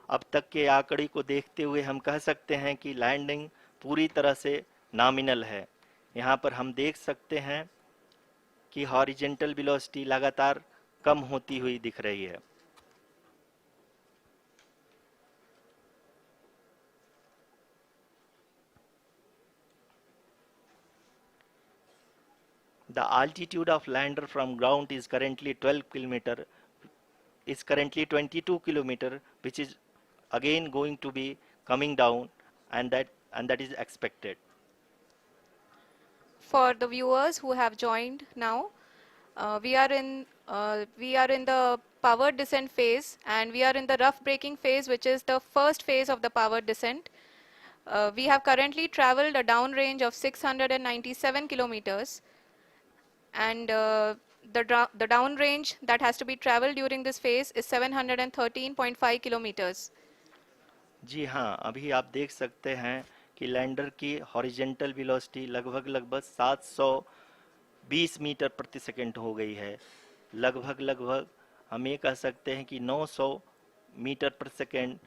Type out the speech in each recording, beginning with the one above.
अब तक के आंकड़े को देखते हुए हम कह सकते हैं कि लैंडिंग पूरी तरह से नॉमिनल है। यहाँ पर हम देख सकते हैं कि हॉरिजेंटल वेलोसिटी लगातार कम होती हुई दिख रही है। The altitude of lander from ground is currently 22 kilometer, which is again going to be coming down, and that is expected. For the viewers who have joined now, we are in the powered descent phase, and we are in the rough braking phase, which is the first phase of the powered descent. We have currently traveled a downrange of 697 kilometers, and the downrange that has to be traveled during this phase is 713.5 kilometers. जी हाँ, अभी आप देख सकते हैं कि lander की horizontal velocity लगभग 720 metre प्रति सेकंड हो गई है। लगभग हम ये कह सकते हैं कि 900 मीटर प्रति सेकंड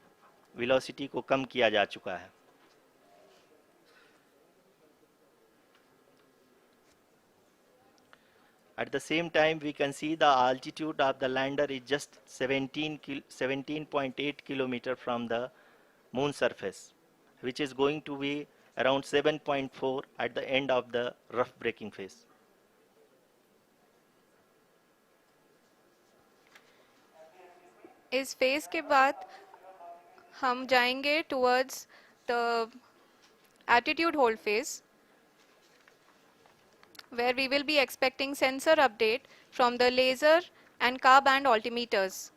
वेलोसिटी को कम किया जा चुका है। At the same time, we can see the altitude of the lander is just 17.8 kilometer from the moon surface, which is going to be around 7.4 at the end of the rough braking phase. इस phase के बाद हम जाएंगे towards the attitude hold phase, where we will be expecting sensor update from the laser and car band altimeters.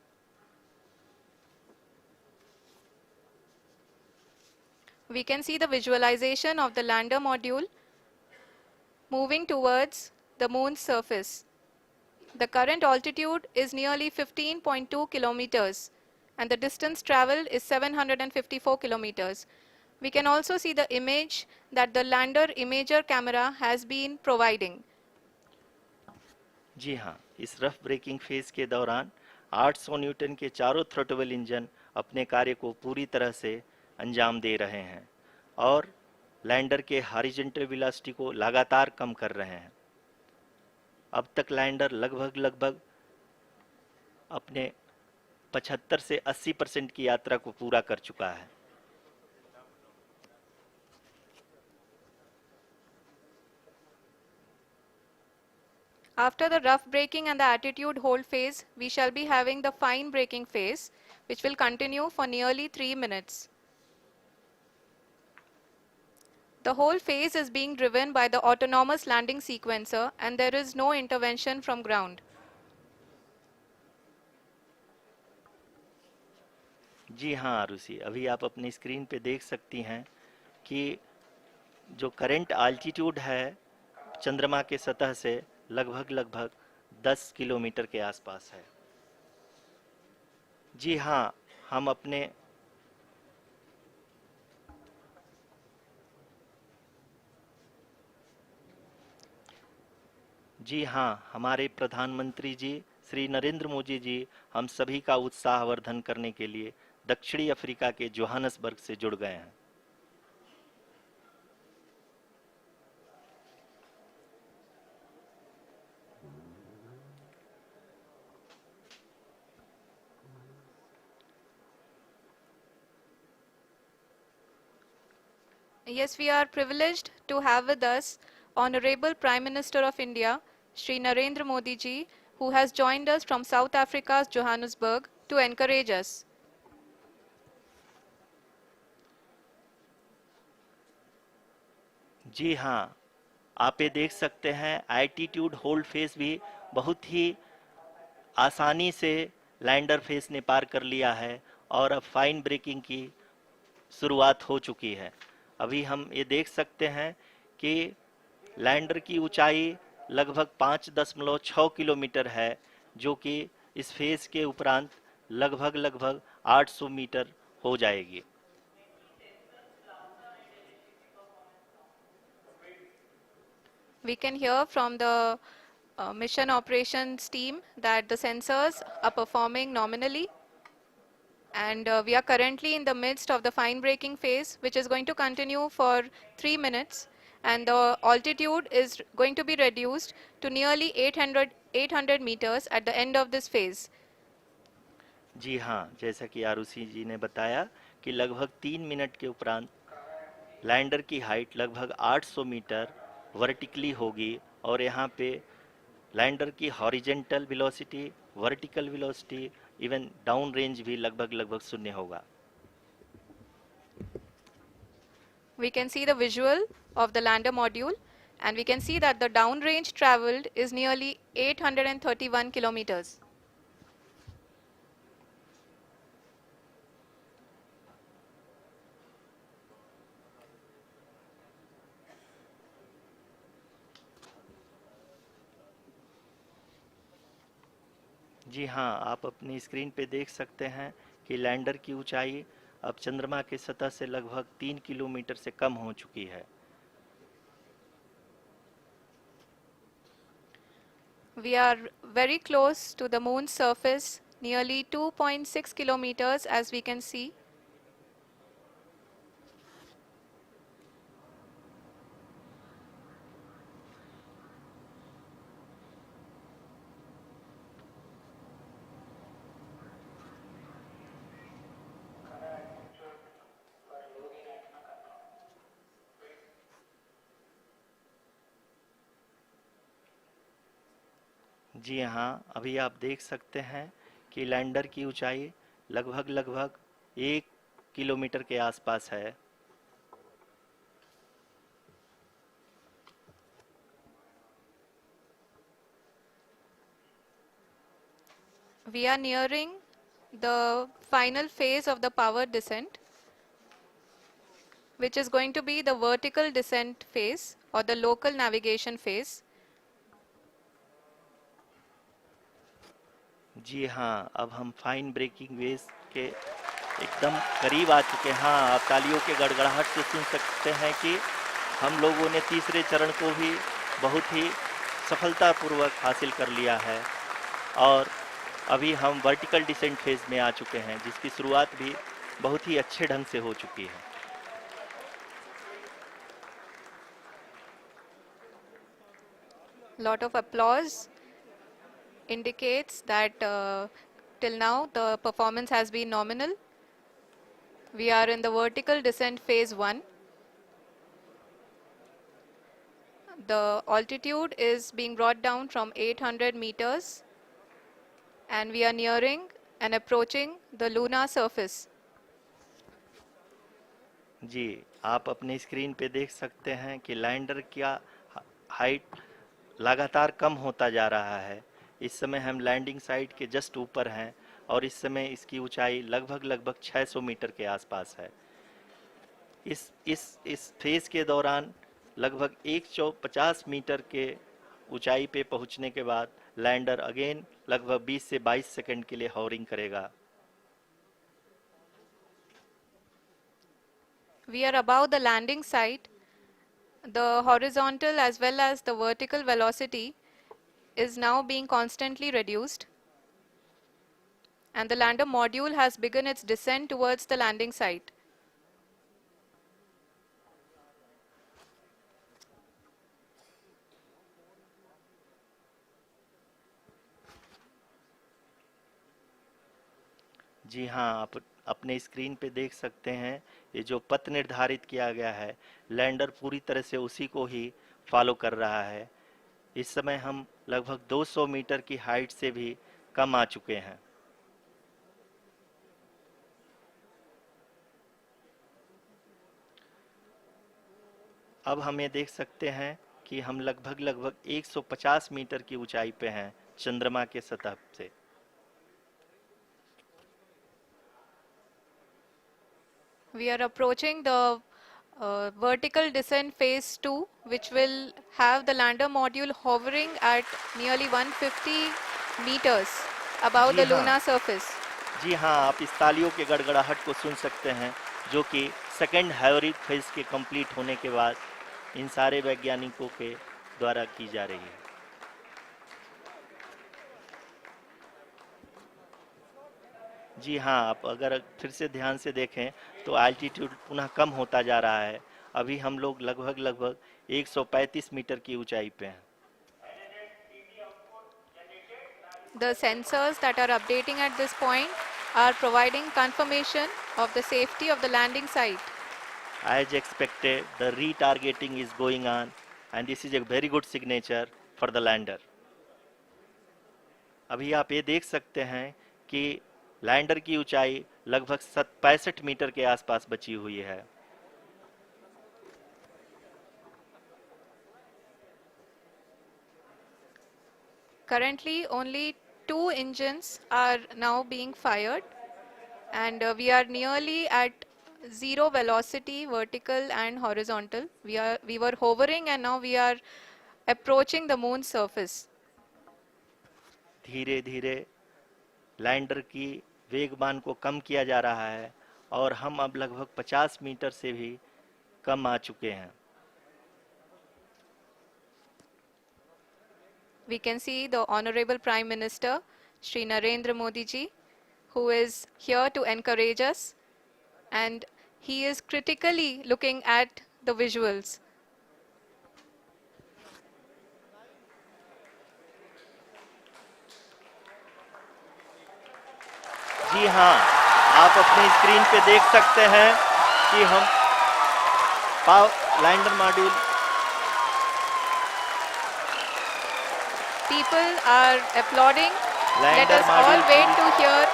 We can see the visualization of the lander module moving towards the moon's surface. The current altitude is nearly 15.2 kilometers, and the distance traveled is 754 kilometers. We can also see the image that the lander imager camera has been providing. जी हाँ, इस rough breaking phase के दौरान 800 Newton के चारों throttle engine अपने कार्य को पूरी तरह से अंजाम दे रहे हैं और लैंडर के हॉरिजॉन्टल वेलोसिटी को लगातार कम कर रहे हैं। अब तक लैंडर लगभग अपने 75 से 80% की यात्रा को पूरा कर चुका है। After the rough braking and the attitude hold phase, we shall be having the fine braking phase, which will continue for nearly 3 minutes. The whole phase is being driven by the autonomous landing sequencer, and there is no intervention from ground. जी हाँ आरुषि, अभी आप अपनी screen पे देख सकती हैं कि जो करंट आल्टीट्यूड है चंद्रमा के सतह से लगभग 10 किलोमीटर के आसपास है। जी हाँ, हम अपने जी हाँ, हमारे प्रधानमंत्री जी श्री नरेंद्र मोदी जी हम सभी का उत्साहवर्धन करने के लिए दक्षिणी अफ्रीका के जोहानसबर्ग से जुड़ गए हैं। Yes, we are privileged to have with us Honorable Prime Minister of India, Shri Narendra Modi ji, who has joined us from South Africa's Johannesburg to encourage us. जी हाँ, आप ये देख सकते हैं एल्टीट्यूड होल्ड फेस भी बहुत ही आसानी से लैंडर फेस ने पार कर लिया है और अब फाइन ब्रेकिंग की शुरुआत हो चुकी है। अभी हम ये देख सकते हैं कि लैंडर की ऊंचाई लगभग 5.6 किलोमीटर है, जो कि इस फेज के उपरांत लगभग 800 मीटर हो जाएगी। We can hear from the mission operations team that the sensors are performing nominally. And we are currently in the midst of the fine braking phase, which is going to continue for 3 minutes. And the altitude is going to be reduced to nearly 800 meters at the end of this phase. जी हाँ, जैसा कि आरुषि जी ने बताया कि लगभग 3 minute के उपरांत lander की हाइट लगभग 800 मीटर वर्टिकली होगी और यहाँ पे लैंडर की horizontal velocity, vertical velocity, even down range भी लगभग लगभग शून्य होगा। We can see the visual of the lander module, and we can see that the downrange traveled is nearly 831 kilometers. जी हाँ, आप अपनी स्क्रीन पे देख सकते हैं कि लैंडर की ऊंचाई अब चंद्रमा की सतह से लगभग 3 किलोमीटर से कम हो चुकी है। We are very close to the moon's surface, nearly 2.6 kilometers as we can see. जी हाँ, अभी आप देख सकते हैं कि लैंडर की ऊंचाई लगभग लगभग 1 किलोमीटर के आसपास है। We are nearing the final phase of the power descent, which is going to be the vertical descent phase or the local navigation phase. जी हाँ, अब हम फाइन ब्रेकिंग वेव के एकदम करीब आ चुके हैं। हाँ, आप तालियों के गड़गड़ाहट से सुन सकते हैं कि हम लोगों ने तीसरे चरण को भी बहुत ही सफलतापूर्वक हासिल कर लिया है और अभी हम वर्टिकल डिसेंट फेज में आ चुके हैं, जिसकी शुरुआत भी बहुत ही अच्छे ढंग से हो चुकी है। Lot of applause indicates that till now the performance has been nominal. We are in the vertical descent phase 1. The altitude is being brought down from 800 meters, and we are nearing and approaching the lunar surface. जी, आप अपनी screen पे देख सकते हैं कि lander का height लगातार कम होता जा रहा है। इस समय हम लैंडिंग साइट के जस्ट ऊपर हैं और इस समय इसकी ऊंचाई लगभग लगभग 600 मीटर के आसपास है। इस फेज के दौरान लगभग 150 मीटर के ऊंचाई पे पहुंचने के बाद लैंडर अगेन लगभग 20 से 22 सेकंड के लिए हॉवरिंग करेगा। We are above the landing site. The horizontal as well as the vertical velocity is now being constantly reduced, and the lander module has begun its descent towards the landing site. जी हाँ, आप अपने screen पे देख सकते हैं ये जो पथ निर्धारित किया गया है, लैंडर पूरी तरह से उसी को ही फॉलो कर रहा है। इस समय हम लगभग 200 मीटर की हाइट से भी कम आ चुके हैं। अब हम ये देख सकते हैं कि हम लगभग लगभग 150 मीटर की ऊंचाई पे हैं चंद्रमा के सतह से। We are approaching the vertical descent phase 2, which will have the lander module hovering at nearly 150 meters above ji the हाँ, lunar surface. जी हाँ, आप इस तालियों के गड़गड़ाहट को सुन सकते हैं जो कि सेकंड हैवरिक फेज के कंप्लीट होने के बाद इन सारे वैज्ञानिकों के द्वारा की जा रही है। जी हाँ, आप अगर फिर से ध्यान से देखें तो एल्टीट्यूड पुनः कम होता जा रहा है। अभी हम लोग लगभग 135 मीटर की ऊंचाई पे हैं। The sensors that are updating at this point are providing confirmation of the safety of the landing site. As expected, the retargeting is going on, and this is a very good signature for the lander. अभी आप ये देख सकते हैं कि lander की ऊंचाई लगभग 65 मीटर के आसपास बची हुई है। Currently, only 2 engines are now being fired, and we are nearly at zero velocity, vertical and horizontal. We were hovering, and now we are approaching the moon's surface. धीरे धीरे लैंडर की वेगमान को कम किया जा रहा है और हम अब लगभग 50 मीटर से भी कम आ चुके हैं। We can see the Honorable Prime Minister, Shri Narendra Modi ji, who is here to encourage us, and he is critically looking at the visuals. जी हाँ, आप अपनी स्क्रीन पे देख सकते हैं कि हम lander module People are applauding. Let lander us all module wait to hear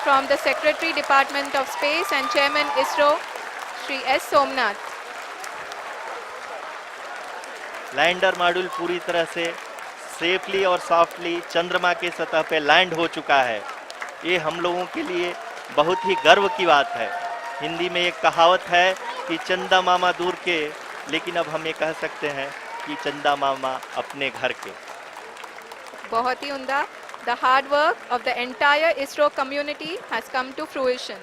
from the Secretary Department of Space and Chairman ISRO, Shri S. Somnath. Lander module पूरी तरह से सेफली और सॉफ्टली चंद्रमा के सतह पे लैंड हो चुका है। ये हम लोगों के लिए बहुत ही गर्व की बात है। हिंदी में एक कहावत है कि चंदा मामा दूर के, लेकिन अब हम ये कह सकते हैं कि चंदा मामा अपने घर के। बहुत ही उम्दा. The hard work of the entire ISRO community has come to fruition.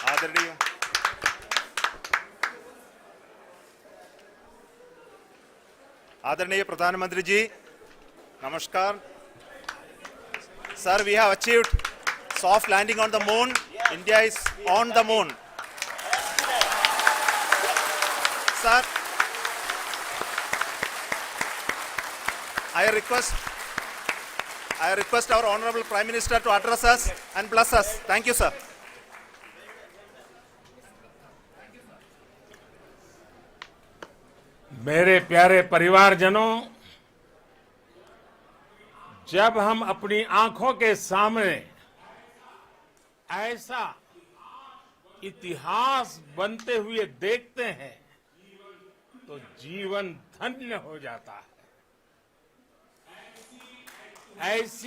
आदरणीय आदरणीय प्रधानमंत्री जी, नमस्कार। Sir, we have achieved soft landing on the moon. India is on the moon. Sir, I request our Honorable Prime Minister to address us and bless us. Thank you, sir. मेरे प्यारे परिवारजनों, जब हम अपनी आंखों के सामने ऐसा इतिहास बनते हुए देखते हैं तो जीवन धन्य हो जाता है। ऐसी